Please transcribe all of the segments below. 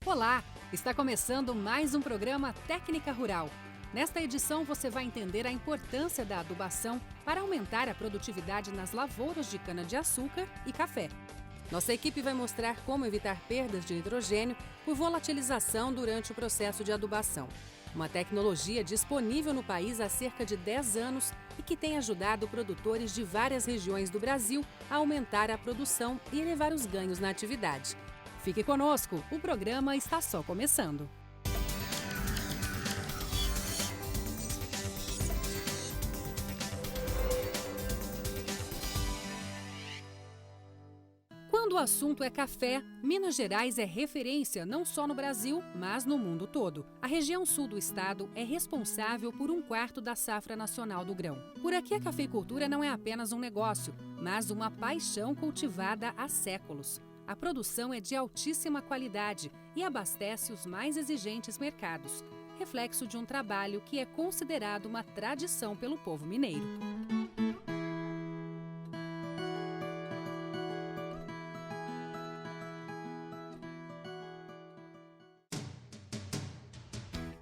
Olá! Está começando mais um programa Técnica Rural. Nesta edição você vai entender a importância da adubação para aumentar a produtividade nas lavouras de cana-de-açúcar e café. Nossa equipe vai mostrar como evitar perdas de nitrogênio por volatilização durante o processo de adubação. Uma tecnologia disponível no país há cerca de 10 anos e que tem ajudado produtores de várias regiões do Brasil a aumentar a produção e elevar os ganhos na atividade. Fique conosco, o programa está só começando. Quando o assunto é café, Minas Gerais é referência não só no Brasil, mas no mundo todo. A região sul do estado é responsável por 1/4 da safra nacional do grão. Por aqui, a cafeicultura não é apenas um negócio, mas uma paixão cultivada há séculos. A produção é de altíssima qualidade e abastece os mais exigentes mercados, reflexo de um trabalho que é considerado uma tradição pelo povo mineiro.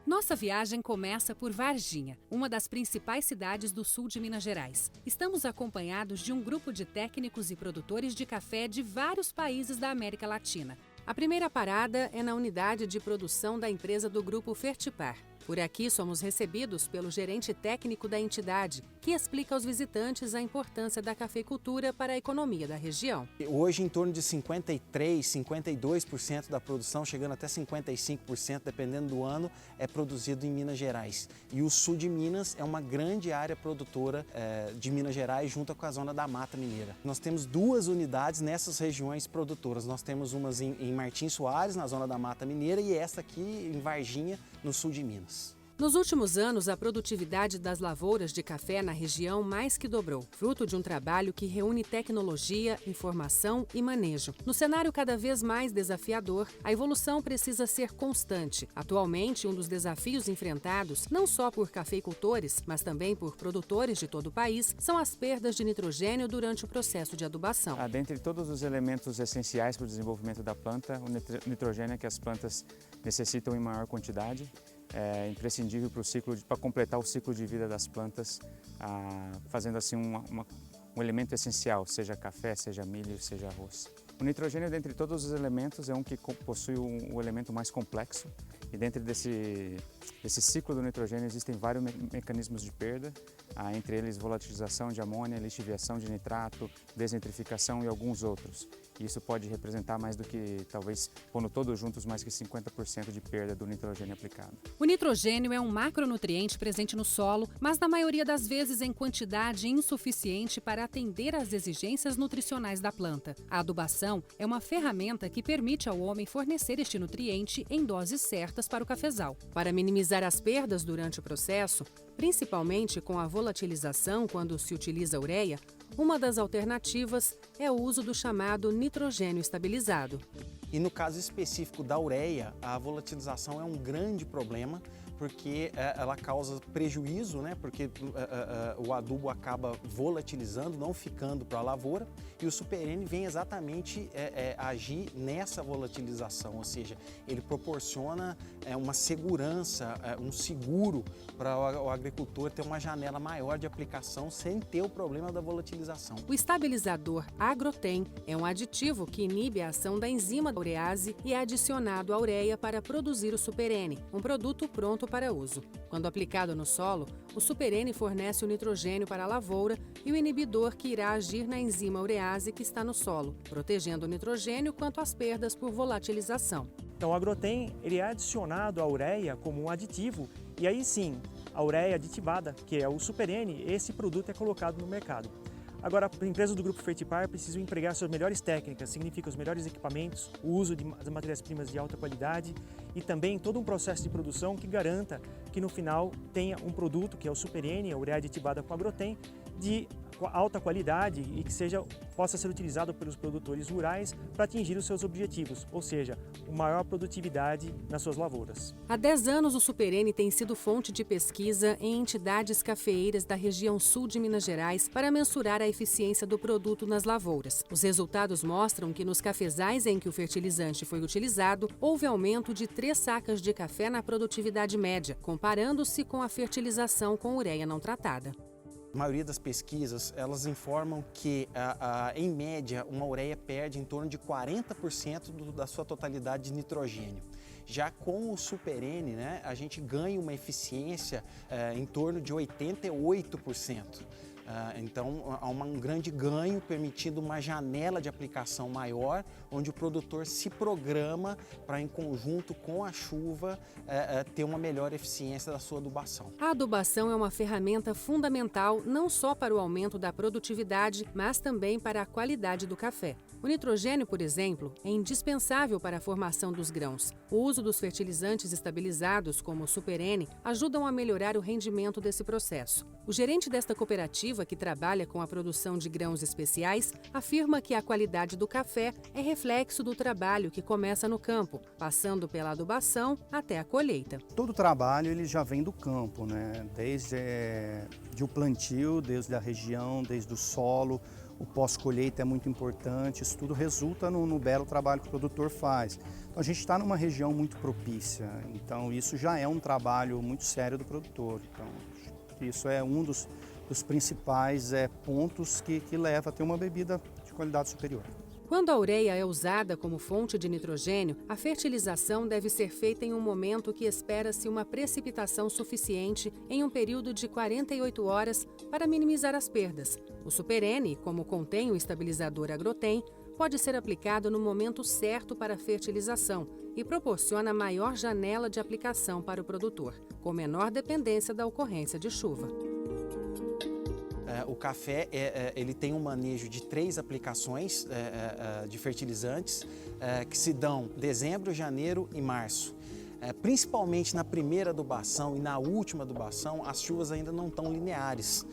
Nossa viagem começa por Varginha, uma das principais cidades do sul de Minas Gerais. Estamos acompanhados de um grupo de técnicos e produtores de café de vários países da América Latina. A primeira parada é na unidade de produção da empresa do Grupo Fertipar. Por aqui somos recebidos pelo gerente técnico da entidade, que explica aos visitantes a importância da cafeicultura para a economia da região. Hoje, em torno de 53%, 52% da produção, chegando até 55%, dependendo do ano, é produzido em Minas Gerais. E o sul de Minas é uma grande área produtora de Minas Gerais, junto com a zona da Mata Mineira. Nós temos 2 unidades nessas regiões produtoras. Nós temos umas em Martim Soares, na zona da Mata Mineira, e esta aqui em Varginha, no sul de Minas. Nos últimos anos, a produtividade das lavouras de café na região mais que dobrou, fruto de um trabalho que reúne tecnologia, informação e manejo. No cenário cada vez mais desafiador, a evolução precisa ser constante. Atualmente, um dos desafios enfrentados, não só por cafeicultores, mas também por produtores de todo o país, são as perdas de nitrogênio durante o processo de adubação. Dentre todos os elementos essenciais para o desenvolvimento da planta, o nitrogênio é que as plantas necessitam em maior quantidade. É imprescindível para completar o ciclo de vida das plantas, fazendo assim um elemento essencial, seja café, seja milho, seja arroz. O nitrogênio, dentre todos os elementos, é um que possui o elemento mais complexo, e dentro desse ciclo do nitrogênio existem vários mecanismos de perda, entre eles volatilização de amônia, lixiviação de nitrato, desnitrificação e alguns outros. E isso pode representar mais do que, talvez, pondo todos juntos, mais que 50% de perda do nitrogênio aplicado. O nitrogênio é um macronutriente presente no solo, mas na maioria das vezes em quantidade insuficiente para atender às exigências nutricionais da planta. A adubação é uma ferramenta que permite ao homem fornecer este nutriente em doses certas para o cafezal. Para minimizar as perdas durante o processo, principalmente com a volatilização quando se utiliza ureia, uma das alternativas é o uso do chamado nitrogênio estabilizado. E no caso específico da ureia, a volatilização é um grande problema, porque ela causa prejuízo, né? Porque o adubo acaba volatilizando, não ficando para a lavoura, e o Super N vem exatamente agir nessa volatilização, ou seja, ele proporciona uma segurança, um seguro para o agricultor ter uma janela maior de aplicação sem ter o problema da volatilização. O estabilizador Agrotem é um aditivo que inibe a ação da enzima urease e é adicionado à ureia para produzir o Super N, um produto pronto para uso. Quando aplicado no solo, o Super N fornece o nitrogênio para a lavoura e o inibidor que irá agir na enzima urease que está no solo, protegendo o nitrogênio quanto às perdas por volatilização. Então o Agrotem ele é adicionado à ureia como um aditivo, e aí sim, a ureia aditivada, que é o Super N, esse produto é colocado no mercado. Agora, a empresa do Grupo Fertipar precisa empregar suas melhores técnicas, significa os melhores equipamentos, o uso das matérias-primas de alta qualidade e também todo um processo de produção que garanta que no final tenha um produto, que é o Super N, a ureia aditivada com Agrotem, de alta qualidade e que possa ser utilizado pelos produtores rurais para atingir os seus objetivos, ou seja, uma maior produtividade nas suas lavouras. Há 10 anos, o Super N tem sido fonte de pesquisa em entidades cafeeiras da região sul de Minas Gerais para mensurar a eficiência do produto nas lavouras. Os resultados mostram que nos cafezais em que o fertilizante foi utilizado, houve aumento de 3 sacas de café na produtividade média, comparando-se com a fertilização com ureia não tratada. A maioria das pesquisas, elas informam que, em média, uma ureia perde em torno de 40% da sua totalidade de nitrogênio. Já com o Super N, né, a gente ganha uma eficiência em torno de 88%. Então, há um grande ganho, permitindo uma janela de aplicação maior, onde o produtor se programa para, em conjunto com a chuva, ter uma melhor eficiência da sua adubação. A adubação é uma ferramenta fundamental não só para o aumento da produtividade, mas também para a qualidade do café. O nitrogênio, por exemplo, é indispensável para a formação dos grãos. O uso dos fertilizantes estabilizados, como o Super N, ajudam a melhorar o rendimento desse processo. O gerente desta cooperativa, que trabalha com a produção de grãos especiais, afirma que a qualidade do café é reflexo do trabalho que começa no campo, passando pela adubação até a colheita. Todo o trabalho ele já vem do campo, né? Desde o plantio, desde a região, desde o solo. O pós-colheita é muito importante, isso tudo resulta no belo trabalho que o produtor faz. Então a gente está numa região muito propícia, então isso já é um trabalho muito sério do produtor. Então isso é um dos principais pontos que leva a ter uma bebida de qualidade superior. Quando a ureia é usada como fonte de nitrogênio, a fertilização deve ser feita em um momento que espera-se uma precipitação suficiente em um período de 48 horas para minimizar as perdas. O Super N, como contém o estabilizador Agrotem, pode ser aplicado no momento certo para a fertilização e proporciona maior janela de aplicação para o produtor, com menor dependência da ocorrência de chuva. O café ele tem um manejo de 3 aplicações de fertilizantes que se dão dezembro, janeiro e março. Principalmente na primeira adubação e na última adubação, as chuvas ainda não estão lineares.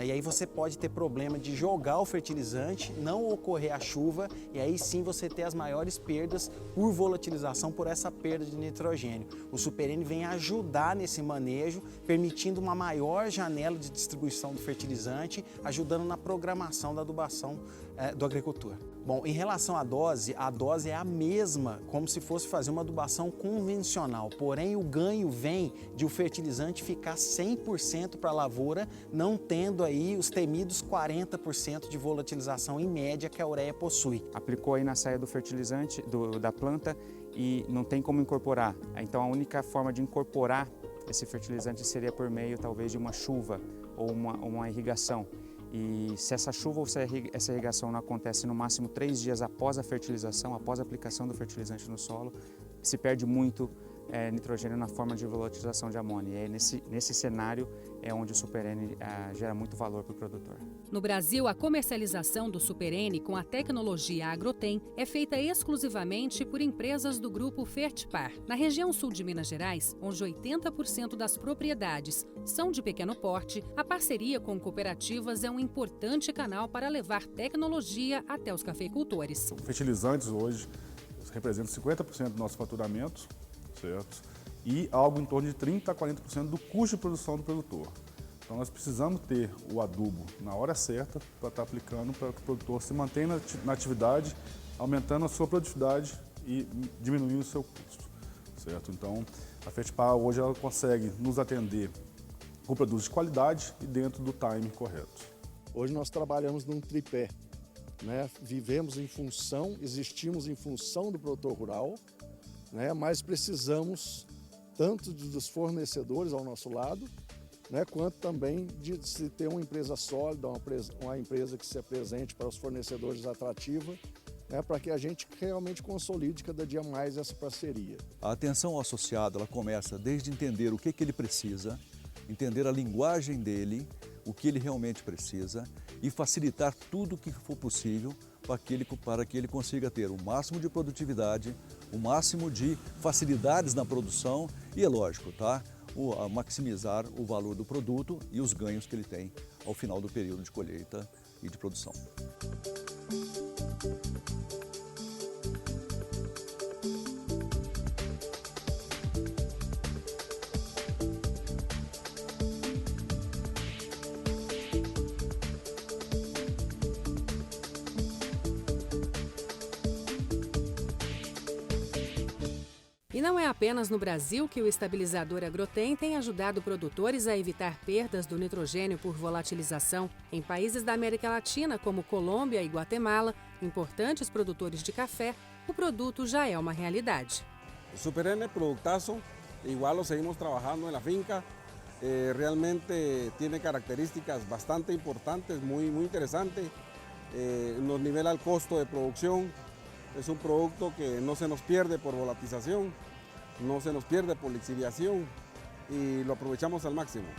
E aí você pode ter problema de jogar o fertilizante, não ocorrer a chuva e aí sim você ter as maiores perdas por volatilização, por essa perda de nitrogênio. O Super N vem ajudar nesse manejo, permitindo uma maior janela de distribuição do fertilizante, ajudando na programação da adubação do agricultor. Bom, em relação à dose, a dose é a mesma, como se fosse fazer uma adubação convencional, porém o ganho vem de o fertilizante ficar 100% para a lavoura, não tendo aí os temidos 40% de volatilização em média que a ureia possui. Aplicou aí na saia do fertilizante da planta e não tem como incorporar. Então a única forma de incorporar esse fertilizante seria por meio talvez de uma chuva ou uma irrigação. E se essa chuva ou se essa irrigação não acontece no máximo 3 dias após a fertilização, após a aplicação do fertilizante no solo, se perde muito nitrogênio na forma de volatilização de amônia. E nesse cenário é onde o Super N gera muito valor para o produtor. No Brasil, a comercialização do Super N com a tecnologia Agrotem é feita exclusivamente por empresas do grupo Fertipar. Na região sul de Minas Gerais, onde 80% das propriedades são de pequeno porte, a parceria com cooperativas é um importante canal para levar tecnologia até os cafeicultores. Fertilizantes hoje representam 50% do nosso faturamento, certo? E algo em torno de 30% a 40% do custo de produção do produtor. Então nós precisamos ter o adubo na hora certa para estar aplicando para que o produtor se mantenha na atividade, aumentando a sua produtividade e diminuindo o seu custo, certo? Então a Fertipar hoje ela consegue nos atender com produtos de qualidade e dentro do time correto. Hoje nós trabalhamos num tripé, né? Vivemos em função, existimos em função do produtor rural, né? Mas precisamos tanto dos fornecedores ao nosso lado, né? Quanto também de se ter uma empresa sólida, uma empresa que se apresente para os fornecedores atrativa, né? Para que a gente realmente consolide cada dia mais essa parceria. A atenção ao associado ela começa desde entender o que ele precisa, entender a linguagem dele, o que ele realmente precisa e facilitar tudo o que for possível para que ele consiga ter o máximo de produtividade, o máximo de facilidades na produção e, é lógico, tá? Maximizar o valor do produto e os ganhos que ele tem ao final do período de colheita e de produção. E não é apenas no Brasil que o estabilizador Agrotem tem ajudado produtores a evitar perdas do nitrogênio por volatilização. Em países da América Latina, como Colômbia e Guatemala, importantes produtores de café, o produto já é uma realidade. O Super N productazo, igual lo seguimos trabajando en la finca. Realmente tiene características bastante importantes, muy interesantes. Nos nivela el costo de producción. Es un producto que no se nos pierde por volatilización, no se nos pierde por lixiviación e lo aprovechamos al máximo.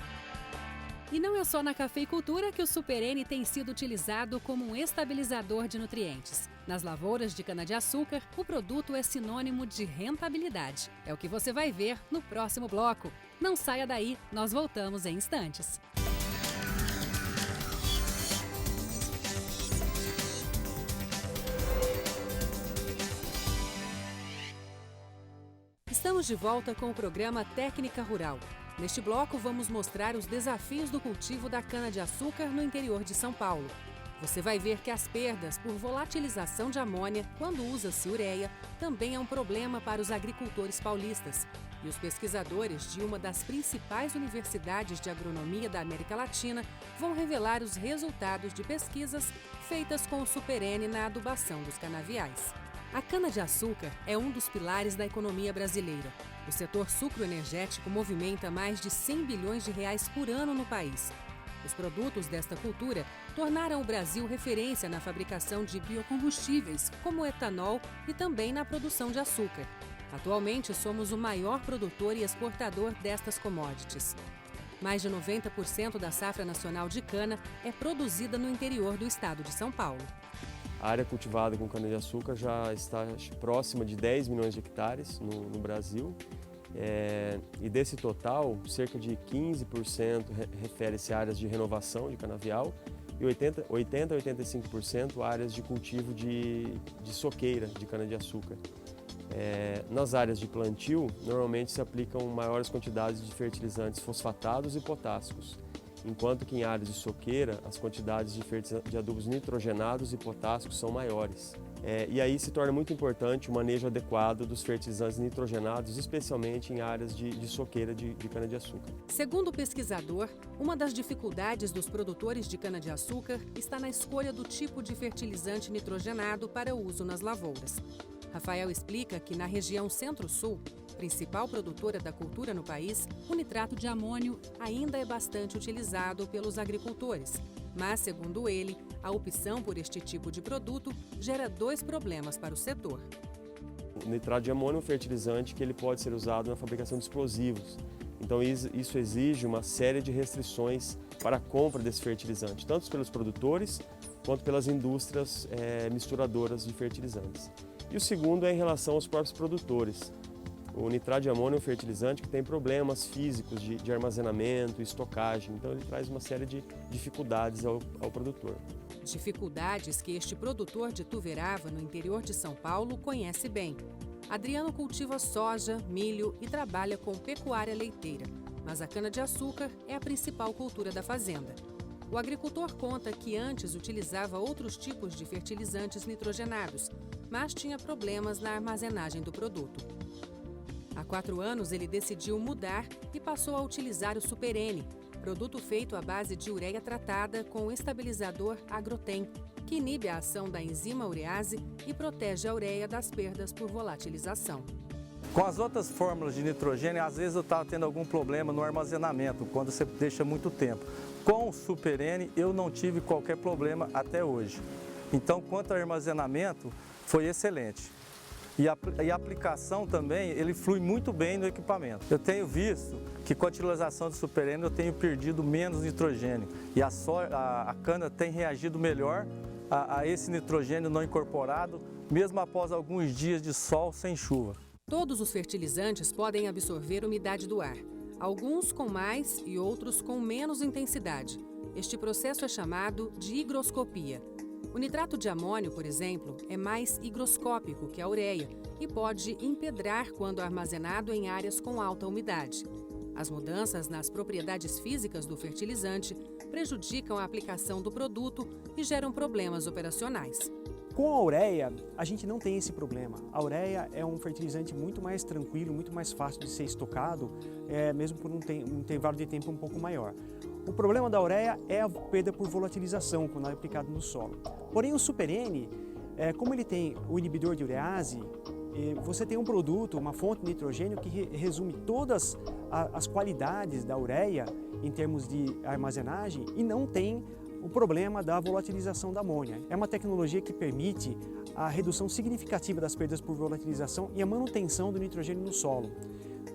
E não é só na cafeicultura que o Super N tem sido utilizado como um estabilizador de nutrientes. Nas lavouras de cana-de-açúcar, o produto é sinônimo de rentabilidade. É o que você vai ver no próximo bloco. Não saia daí, nós voltamos em instantes. Estamos de volta com o programa Técnica Rural. Neste bloco, vamos mostrar os desafios do cultivo da cana-de-açúcar no interior de São Paulo. Você vai ver que as perdas por volatilização de amônia, quando usa-se ureia, também é um problema para os agricultores paulistas. E os pesquisadores de uma das principais universidades de agronomia da América Latina vão revelar os resultados de pesquisas feitas com o Super N na adubação dos canaviais. A cana-de-açúcar é um dos pilares da economia brasileira. O setor sucroenergético movimenta mais de 100 bilhões de reais por ano no país. Os produtos desta cultura tornaram o Brasil referência na fabricação de biocombustíveis, como o etanol, e também na produção de açúcar. Atualmente, somos o maior produtor e exportador destas commodities. Mais de 90% da safra nacional de cana é produzida no interior do estado de São Paulo. A área cultivada com cana-de-açúcar já está próxima de 10 milhões de hectares no Brasil. E desse total, cerca de 15% refere-se a áreas de renovação de canavial e 80% a 85% áreas de cultivo de soqueira de cana-de-açúcar. Nas áreas de plantio, normalmente se aplicam maiores quantidades de fertilizantes fosfatados e potássicos, enquanto que em áreas de soqueira, as quantidades de adubos nitrogenados e potássicos são maiores. E aí se torna muito importante o manejo adequado dos fertilizantes nitrogenados, especialmente em áreas de soqueira de cana-de-açúcar. Segundo o pesquisador, uma das dificuldades dos produtores de cana-de-açúcar está na escolha do tipo de fertilizante nitrogenado para uso nas lavouras. Rafael explica que na região Centro-Sul, principal produtora da cultura no país, o nitrato de amônio ainda é bastante utilizado pelos agricultores. Mas, segundo ele, a opção por este tipo de produto gera dois problemas para o setor. O nitrato de amônio é um fertilizante que ele pode ser usado na fabricação de explosivos. Então isso exige uma série de restrições para a compra desse fertilizante, tanto pelos produtores quanto pelas indústrias misturadoras de fertilizantes. E o segundo é em relação aos próprios produtores. O nitrato de amônio é um fertilizante que tem problemas físicos de armazenamento e estocagem, então ele traz uma série de dificuldades ao produtor. Dificuldades que este produtor de Tuverava, no interior de São Paulo, conhece bem. Adriano cultiva soja, milho e trabalha com pecuária leiteira, mas a cana-de-açúcar é a principal cultura da fazenda. O agricultor conta que antes utilizava outros tipos de fertilizantes nitrogenados, mas tinha problemas na armazenagem do produto. Há 4 anos, ele decidiu mudar e passou a utilizar o Super N, produto feito à base de ureia tratada com o estabilizador Agrotem, que inibe a ação da enzima urease e protege a ureia das perdas por volatilização. Com as outras fórmulas de nitrogênio, às vezes eu estava tendo algum problema no armazenamento, quando você deixa muito tempo. Com o Super N, eu não tive qualquer problema até hoje. Então, quanto ao armazenamento, foi excelente. E a aplicação também, ele flui muito bem no equipamento. Eu tenho visto que com a utilização do Super N eu tenho perdido menos nitrogênio e a cana tem reagido melhor a esse nitrogênio não incorporado, mesmo após alguns dias de sol sem chuva. Todos os fertilizantes podem absorver umidade do ar, alguns com mais e outros com menos intensidade. Este processo é chamado de higroscopia. O nitrato de amônio, por exemplo, é mais higroscópico que a ureia e pode empedrar quando armazenado em áreas com alta umidade. As mudanças nas propriedades físicas do fertilizante prejudicam a aplicação do produto e geram problemas operacionais. Com a ureia, a gente não tem esse problema. A ureia é um fertilizante muito mais tranquilo, muito mais fácil de ser estocado, mesmo por um intervalo de tempo um pouco maior. O problema da ureia é a perda por volatilização quando é aplicado no solo. Porém, o Super N, como ele tem o inibidor de urease, você tem um produto, uma fonte de nitrogênio que resume todas as qualidades da ureia em termos de armazenagem e não tem o problema da volatilização da amônia. É uma tecnologia que permite a redução significativa das perdas por volatilização e a manutenção do nitrogênio no solo,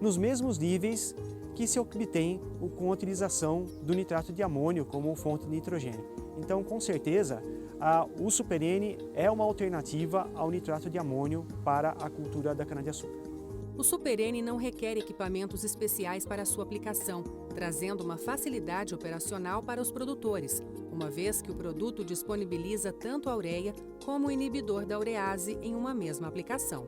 nos mesmos níveis que se obtém com a utilização do nitrato de amônio como fonte de nitrogênio. Então, com certeza, o Super N é uma alternativa ao nitrato de amônio para a cultura da cana-de-açúcar. O Super N não requer equipamentos especiais para sua aplicação, trazendo uma facilidade operacional para os produtores, uma vez que o produto disponibiliza tanto a ureia como o inibidor da urease em uma mesma aplicação.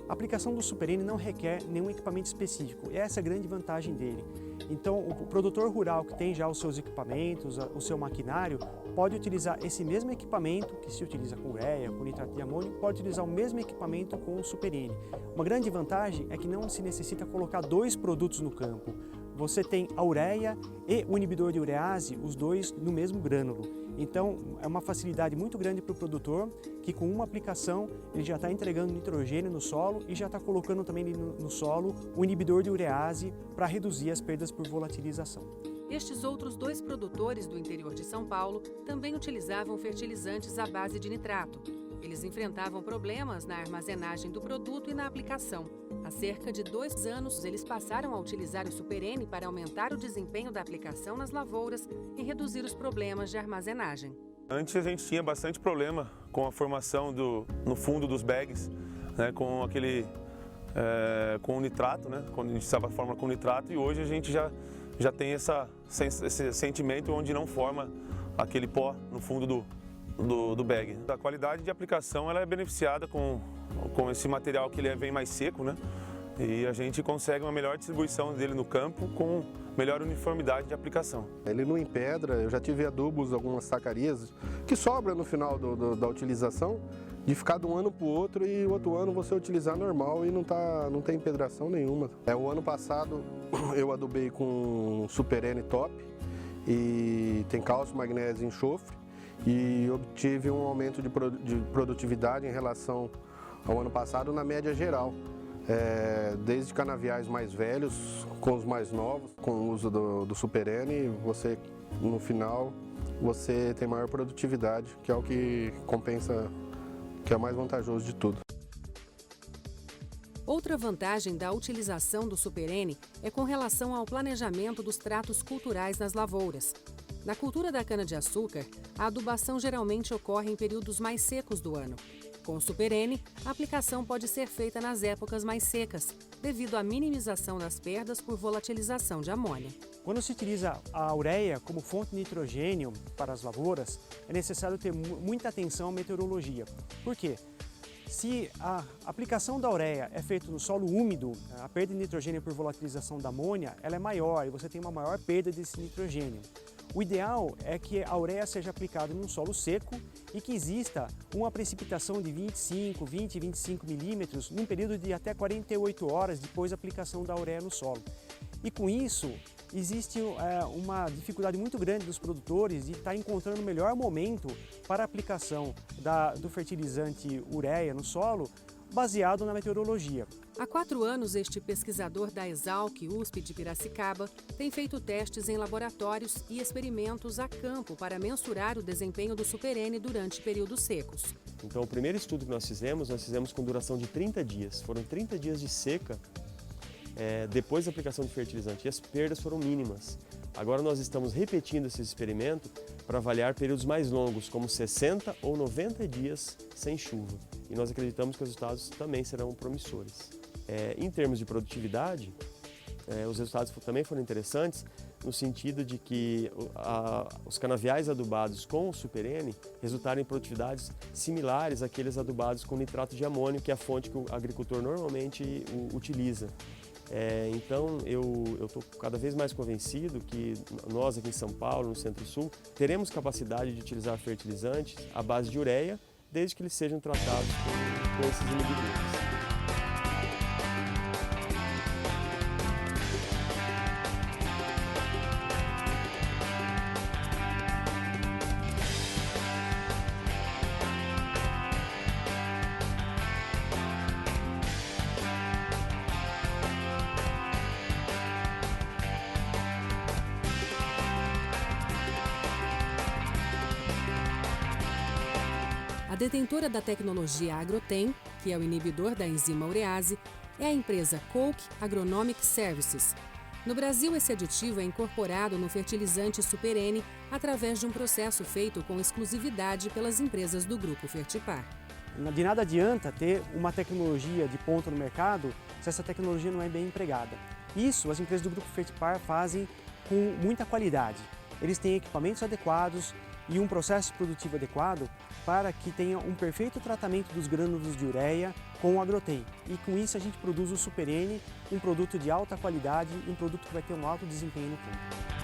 A aplicação do Super N não requer nenhum equipamento específico, e essa é a grande vantagem dele. Então, o produtor rural que tem já os seus equipamentos, o seu maquinário, pode utilizar esse mesmo equipamento que se utiliza com ureia, com nitrato de amônio, pode utilizar o mesmo equipamento com o Super N. Uma grande vantagem é que não se necessita colocar dois produtos no campo. Você tem a ureia e o inibidor de urease, os dois no mesmo grânulo. Então, é uma facilidade muito grande para o produtor, que com uma aplicação ele já está entregando nitrogênio no solo e já está colocando também no solo o inibidor de urease para reduzir as perdas por volatilização. Estes outros dois produtores do interior de São Paulo também utilizavam fertilizantes à base de nitrato. Eles enfrentavam problemas na armazenagem do produto e na aplicação. Há cerca de 2 anos, eles passaram a utilizar o Super N para aumentar o desempenho da aplicação nas lavouras e reduzir os problemas de armazenagem. Antes a gente tinha bastante problema com a formação no fundo dos bags, né, com o nitrato, né, quando a gente estava a fórmula com nitrato, e hoje a gente já tem esse sentimento onde não forma aquele pó no fundo do bag. A qualidade de aplicação ela é beneficiada com esse material que ele vem mais seco, né? E a gente consegue uma melhor distribuição dele no campo com melhor uniformidade de aplicação. Ele não empedra, eu já tive adubos, algumas sacarias, que sobra no final da utilização, de ficar de um ano para o outro e o outro ano você utilizar normal e não tem empedração nenhuma. O ano passado eu adubei com Super N Top e tem cálcio, magnésio e enxofre e obtive um aumento de produtividade em relação ao ano passado na média geral. Desde canaviais mais velhos, com os mais novos, com o uso do Super N, no final você tem maior produtividade, que é o que compensa, que é o mais vantajoso de tudo. Outra vantagem da utilização do Super N é com relação ao planejamento dos tratos culturais nas lavouras. Na cultura da cana-de-açúcar, a adubação geralmente ocorre em períodos mais secos do ano. Com o Super N, a aplicação pode ser feita nas épocas mais secas, devido à minimização das perdas por volatilização de amônia. Quando se utiliza a ureia como fonte de nitrogênio para as lavouras, é necessário ter muita atenção à meteorologia. Por quê? Se a aplicação da ureia é feita no solo úmido, a perda de nitrogênio por volatilização da amônia ela é maior e você tem uma maior perda desse nitrogênio. O ideal é que a ureia seja aplicada num solo seco e que exista uma precipitação de 25 milímetros num período de até 48 horas depois da aplicação da ureia no solo. E com isso, existe uma dificuldade muito grande dos produtores de estar encontrando o melhor momento para a aplicação do fertilizante ureia no solo, baseado na meteorologia. Há 4 anos, este pesquisador da Exalc USP de Piracicaba tem feito testes em laboratórios e experimentos a campo para mensurar o desempenho do Super N durante períodos secos. Então, o primeiro estudo que nós fizemos com duração de 30 dias. Foram 30 dias de seca depois da aplicação de fertilizante e as perdas foram mínimas. Agora nós estamos repetindo esse experimento para avaliar períodos mais longos, como 60 ou 90 dias sem chuva. E nós acreditamos que os resultados também serão promissores. Em termos de produtividade, os resultados também foram interessantes no sentido de que os canaviais adubados com o Super N resultaram em produtividades similares àqueles adubados com nitrato de amônio, que é a fonte que o agricultor normalmente utiliza. Então eu estou cada vez mais convencido que nós aqui em São Paulo, no Centro-Sul, teremos capacidade de utilizar fertilizantes à base de ureia, desde que eles sejam tratados com esses inibidores. A detentora da tecnologia Agrotem, que é o inibidor da enzima urease, é a empresa Koch Agronomic Services. No Brasil, esse aditivo é incorporado no fertilizante Super N através de um processo feito com exclusividade pelas empresas do Grupo Fertipar. De nada adianta ter uma tecnologia de ponta no mercado se essa tecnologia não é bem empregada. Isso as empresas do Grupo Fertipar fazem com muita qualidade. Eles têm equipamentos adequados e um processo produtivo adequado para que tenha um perfeito tratamento dos grânulos de ureia com o Agrotem. E com isso a gente produz o Super N, um produto de alta qualidade e um produto que vai ter um alto desempenho no campo.